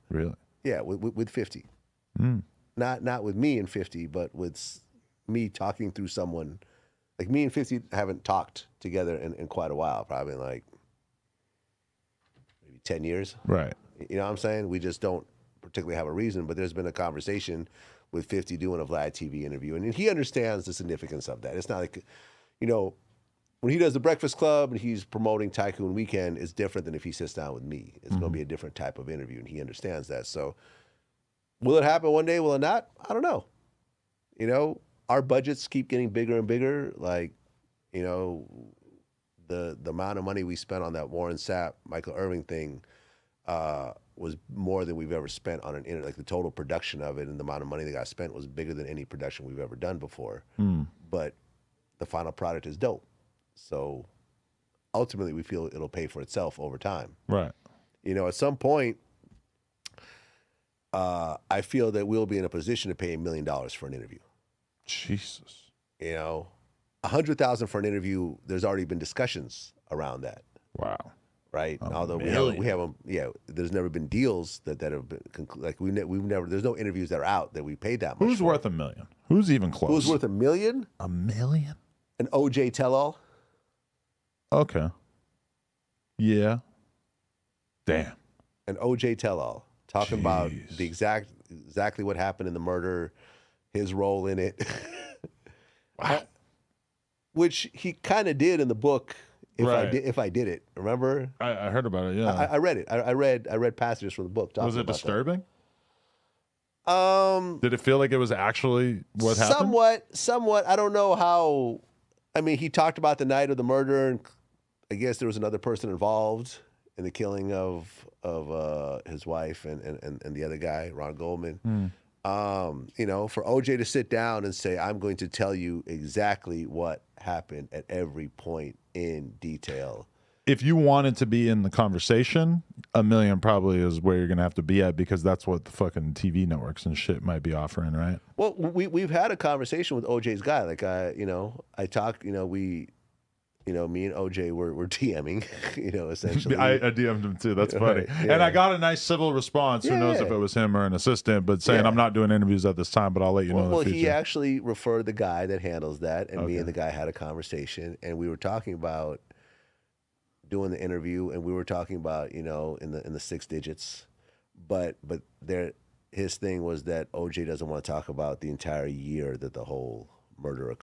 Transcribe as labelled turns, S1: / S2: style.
S1: Really?
S2: Yeah, with 50.
S1: Mm.
S2: Not with me and 50, but with me talking through someone. Like me and 50 haven't talked together in quite a while, probably like maybe 10 years.
S1: Right.
S2: You know what I'm saying? We just don't particularly have a reason, but there's been a conversation with 50 doing a Vlad TV interview, and he understands the significance of that. It's not like, you know, when he does the Breakfast Club and he's promoting Tycoon Weekend, it's different than if he sits down with me. It's going to be a different type of interview, and he understands that. So will it happen one day? Will it not? I don't know. You know, our budgets keep getting bigger and bigger. Like, you know, the amount of money we spent on that Warren Sapp, Michael Irving thing was more than we've ever spent on an internet. Like the total production of it and the amount of money that got spent was bigger than any production we've ever done before. But the final product is dope. So ultimately, we feel it'll pay for itself over time.
S1: Right.
S2: You know, at some point, I feel that we'll be in a position to pay $1 million for an interview.
S1: Jesus.
S2: You know, $100,000 for an interview. There's already been discussions around that.
S1: Wow.
S2: Right. Although we haven't, there's never been deals that have been like we've never. There's no interviews that are out that we paid that much.
S1: Who's worth $1 million? Who's even close?
S2: Who's worth $1 million?
S1: $1 million?
S2: An OJ tell-all.
S1: Okay. Yeah. Damn.
S2: An OJ tell-all talking about the exactly what happened in the murder, his role in it.
S1: Wow.
S2: Which he kind of did in the book. If I did it, remember?
S1: I heard about it. Yeah,
S2: I read it. I read passages from the book.
S1: Was it disturbing?
S2: That.
S1: Did it feel like it was actually what happened?
S2: Somewhat. I don't know how. I mean, he talked about the night of the murder, and I guess there was another person involved in the killing of his wife and the other guy, Ron Goldman. You know, for OJ to sit down and say, "I'm going to tell you exactly what happened at every point in detail."
S1: If you wanted to be in the conversation, $1 million probably is where you're gonna have to be at, because that's what the fucking TV networks and shit might be offering, right?
S2: Well, we've had a conversation with OJ's guy. Like I talked. You know, me and OJ were DMing. You know, essentially.
S1: I DM'd him too. That's funny. Right, yeah. And I got a nice civil response. Who knows if it was him or an assistant, but saying I'm not doing interviews at this time, but I'll let you know in the future.
S2: Well, he actually referred the guy that handles that, and me and the guy had a conversation, and we were talking about doing the interview, and we were talking about, you know, in the 6 digits, but his thing was that OJ doesn't want to talk about the entire year that the whole murder occurred.